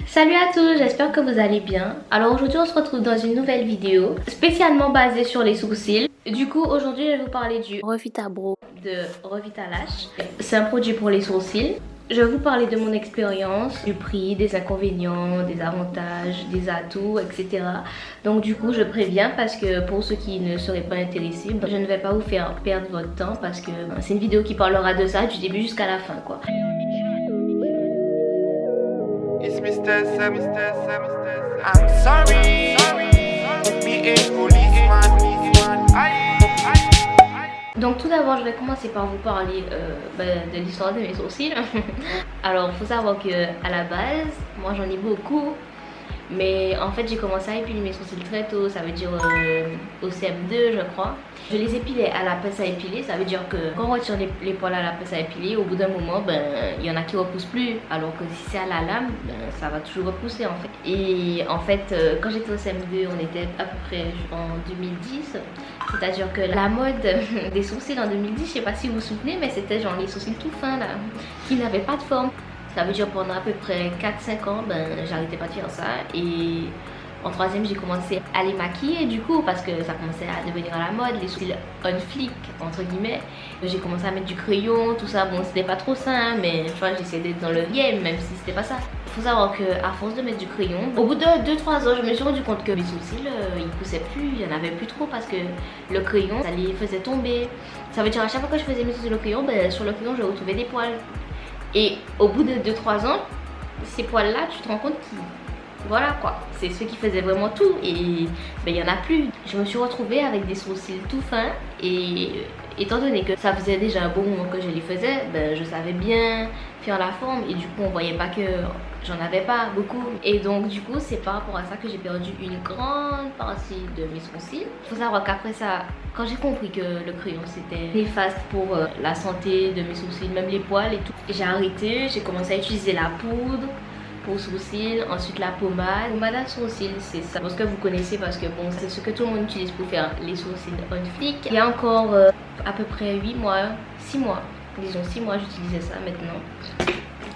Salut à tous, j'espère que vous allez bien. Alors aujourd'hui on se retrouve dans une nouvelle vidéo spécialement basée sur les sourcils. Du coup aujourd'hui je vais vous parler du Revitabro de Revitalash. C'est un produit pour les sourcils. Je vais vous parler de mon expérience, du prix, des inconvénients, des avantages, des atouts, etc. Donc du coup je préviens parce que pour ceux qui ne seraient pas intéressés, je ne vais pas vous faire perdre votre temps parce que c'est une vidéo qui parlera de ça du début jusqu'à la fin quoi. It's Mr. Sam, I'm sorry. Me a policeman. Donc tout d'abord je vais commencer par vous parler de l'histoire de mes sourcils. Alors il faut savoir que à la base, moi j'en ai beaucoup. Mais en fait j'ai commencé à épiler mes sourcils très tôt, ça veut dire au CM2 je crois. Je les épilais à la pince à épiler, ça veut dire que quand on retire les poils à la pince à épiler, au bout d'un moment, il y en a qui repoussent plus. Alors que si c'est à la lame, ça va toujours repousser en fait. Et en fait, quand j'étais au CM2, on était à peu près en 2010. C'est-à-dire que la mode des sourcils en 2010, je sais pas si vous vous souvenez, mais c'était genre les sourcils tout fins là, qui n'avaient pas de forme. Ça veut dire pendant à peu près 4-5 ans, j'arrêtais pas de faire ça. Et en troisième, j'ai commencé à les maquiller du coup parce que ça commençait à devenir à la mode, les sourcils on flick entre guillemets. J'ai commencé à mettre du crayon, tout ça. Bon, c'était pas trop ça, hein, mais tu vois, j'essayais d'être dans le game même si c'était pas ça. Faut savoir que à force de mettre du crayon, au bout de 2-3 ans, je me suis rendu compte que mes sourcils, ils poussaient plus, il y en avait plus trop parce que le crayon, ça les faisait tomber. Ça veut dire à chaque fois que je faisais mes sourcils au crayon, sur le crayon, je retrouvais des poils. Et au bout de 2-3 ans, ces poils-là, tu te rends compte qu'ils... Voilà quoi, c'est ceux qui faisaient vraiment tout et il n'y en a plus. Je me suis retrouvée avec des sourcils tout fins et étant donné que ça faisait déjà un bon moment que je les faisais, je savais bien faire la forme et du coup on voyait pas que j'en avais pas beaucoup. Et donc du coup c'est par rapport à ça que j'ai perdu une grande partie de mes sourcils. Il faut savoir qu'après ça, quand j'ai compris que le crayon c'était néfaste pour la santé de mes sourcils, même les poils et tout, j'ai arrêté, j'ai commencé à utiliser la poudre pour sourcils, ensuite la pommade. Pommade à sourcils, c'est ça. Je pense que vous connaissez parce que bon, c'est ce que tout le monde utilise pour faire les sourcils on flick. Il y a encore à peu près 8 mois, 6 mois, disons 6 mois j'utilisais ça maintenant.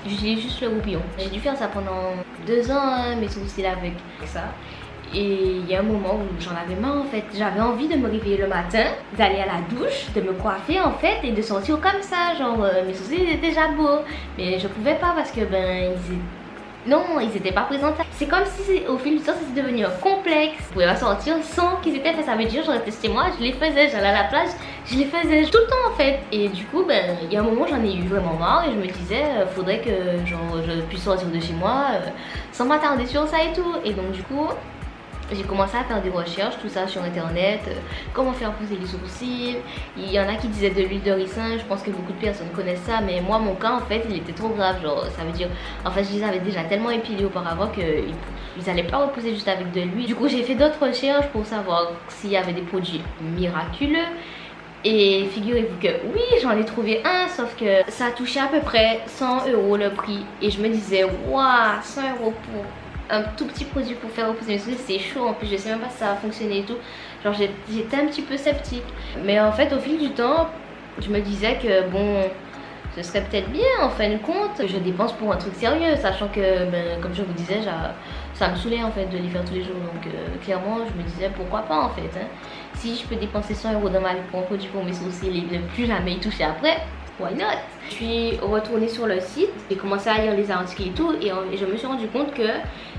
J'utilise juste le roupillon. J'ai dû faire ça pendant 2 ans, hein, mes sourcils avec ça. Et il y a un moment où j'en avais marre en fait. J'avais envie de me réveiller le matin, d'aller à la douche, de me coiffer en fait et de sortir comme ça. Genre mes sourcils étaient déjà beaux. Mais je pouvais pas parce que ils étaient pas présentables. C'est comme si au fil du temps c'était devenu un complexe. Je pouvais pas sortir sans qu'ils étaient faits. Ça veut dire je restais chez moi, je les faisais, j'allais à la plage, je les faisais tout le temps en fait. Et du coup il y a un moment j'en ai eu vraiment marre et je me disais faudrait que je puisse sortir de chez moi sans m'attarder sur ça et tout. Et donc du coup j'ai commencé à faire des recherches, tout ça sur internet, comment faire pousser les sourcils. Il y en a qui disaient de l'huile de ricin, je pense que beaucoup de personnes connaissent ça, mais moi mon cas en fait il était trop grave, genre ça veut dire, en fait je les avais déjà tellement épilés auparavant qu'ils allaient pas repousser juste avec de l'huile. Du coup j'ai fait d'autres recherches pour savoir s'il y avait des produits miraculeux. Et figurez-vous que oui, j'en ai trouvé un, sauf que ça touchait à peu près 100 € le prix. Et je me disais, waouh, 100 € pour un tout petit produit pour faire repousser mes sourcils, c'est chaud. En plus je sais même pas si ça va fonctionner et tout. Genre j'étais un petit peu sceptique. Mais en fait au fil du temps je me disais que bon, ce serait peut-être bien en fin de compte que je dépense pour un truc sérieux, sachant que comme je vous disais, ça me saoulait en fait de les faire tous les jours. Donc clairement je me disais pourquoi pas en fait, hein. Si je peux dépenser 100 € dans ma vie pour un produit pour mes sourcils et ne plus jamais y toucher après, why not? Je suis retournée sur le site, j'ai commencé à lire les articles et tout, et je me suis rendu compte que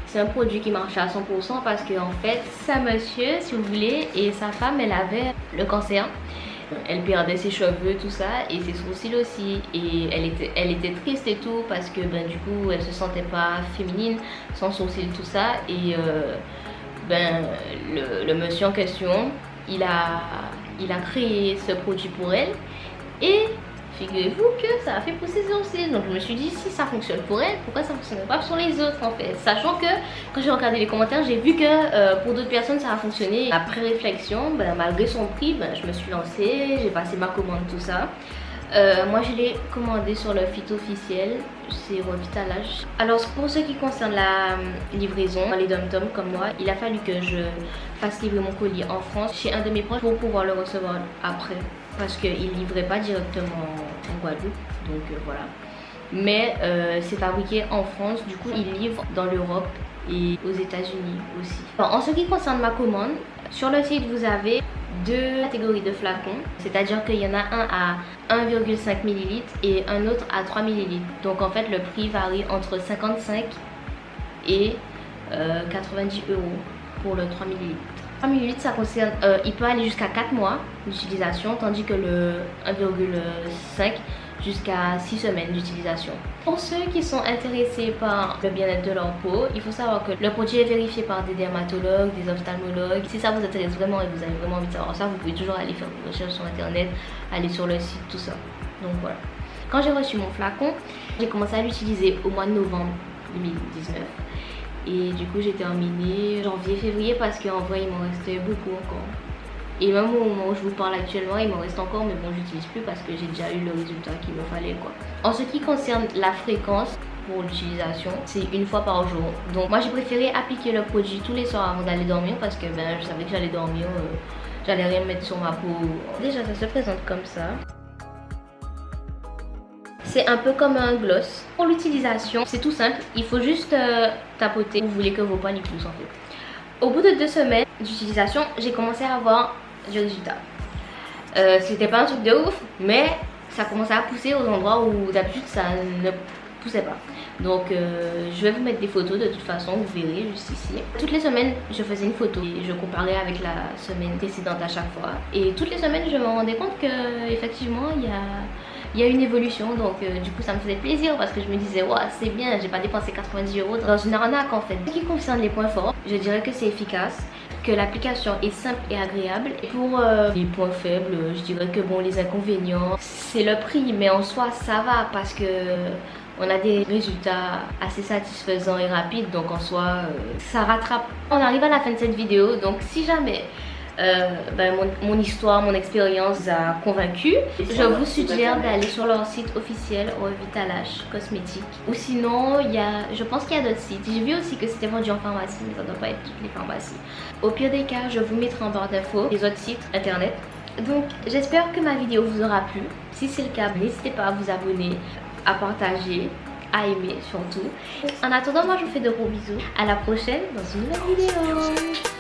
c'est un produit qui marchait à 100% parce que en fait, c'est un monsieur, si vous voulez, et sa femme, elle avait le cancer. Elle perdait ses cheveux, tout ça, et ses sourcils aussi. Et elle était triste et tout parce que du coup, elle se sentait pas féminine, sans sourcils, tout ça. Et le monsieur en question, il a créé ce produit pour elle. Et figurez-vous que ça a fait pousser ses sourcils. Donc je me suis dit, si ça fonctionne pour elle, pourquoi ça ne fonctionnerait pas sur les autres en fait. Sachant que quand j'ai regardé les commentaires, j'ai vu que pour d'autres personnes ça a fonctionné. Après réflexion, malgré son prix, je me suis lancée, j'ai passé ma commande, tout ça. Moi je l'ai commandé sur le site officiel, c'est Revitalash. Alors pour ce qui concerne la livraison, les dom-tom comme moi, il a fallu que je fasse livrer mon colis en France chez un de mes proches pour pouvoir le recevoir après, parce qu'il ne livrait pas directement en Guadeloupe, donc voilà. mais c'est fabriqué en France. Du coup ils livrent dans l'Europe et aux États-Unis aussi. Alors, en ce qui concerne ma commande, sur le site vous avez deux catégories de flacons, c'est-à-dire qu'il y en a un à 1,5 ml et un autre à 3 ml. Donc en fait le prix varie entre 55 et 90 € pour le 3 ml. 3 ml ça concerne, il peut aller jusqu'à 4 mois d'utilisation, tandis que le 1,5 jusqu'à 6 semaines d'utilisation. Pour ceux qui sont intéressés par le bien-être de leur peau, il faut savoir que le produit est vérifié par des dermatologues, des ophtalmologues. Si ça vous intéresse vraiment et vous avez vraiment envie de savoir ça, vous pouvez toujours aller faire vos recherches sur internet, aller sur le site, tout ça. Donc voilà. Quand j'ai reçu mon flacon, j'ai commencé à l'utiliser au mois de novembre 2019. Et du coup j'ai terminé janvier, février parce qu'en vrai il m'en restait beaucoup encore. Et même au moment où je vous parle actuellement, il m'en reste encore, mais bon, j'utilise plus parce que j'ai déjà eu le résultat qu'il me fallait quoi. En ce qui concerne la fréquence pour l'utilisation, c'est une fois par jour. Donc moi j'ai préféré appliquer le produit tous les soirs avant d'aller dormir parce que ben je savais que j'allais dormir, j'allais rien mettre sur ma peau. Déjà ça se présente comme ça. C'est un peu comme un gloss. Pour l'utilisation, c'est tout simple, il faut juste tapoter. Vous voulez que vos poils y poussent en fait. Au bout de 2 semaines d'utilisation, j'ai commencé à avoir du résultat. C'était pas un truc de ouf, mais ça commençait à pousser aux endroits où d'habitude ça ne poussait pas. Donc je vais vous mettre des photos de toute façon, vous verrez juste ici. Toutes les semaines je faisais une photo et je comparais avec la semaine précédente à chaque fois. Et toutes les semaines je me rendais compte que effectivement il y a une évolution, donc du coup ça me faisait plaisir parce que je me disais ouais c'est bien, j'ai pas dépensé 90 € dans une arnaque en fait. Ce qui concerne les points forts, je dirais que c'est efficace, que l'application est simple et agréable. Et pour les points faibles, je dirais que bon, les inconvénients c'est le prix, mais en soi ça va parce que on a des résultats assez satisfaisants et rapides, donc en soi ça rattrape. On arrive à la fin de cette vidéo, donc si jamais mon histoire, mon expérience vous a convaincu, je vous suggère d'aller sur leur site officiel Revitalash Cosmétique. Ou sinon, je pense qu'il y a d'autres sites. J'ai vu aussi que c'était vendu en pharmacie, mais ça ne doit pas être toutes les pharmacies. Au pire des cas, je vous mettrai en barre d'infos les autres sites internet. Donc j'espère que ma vidéo vous aura plu. Si c'est le cas, n'hésitez pas à vous abonner, à partager, à aimer surtout. En attendant, moi je vous fais de gros bisous. À la prochaine dans une nouvelle vidéo.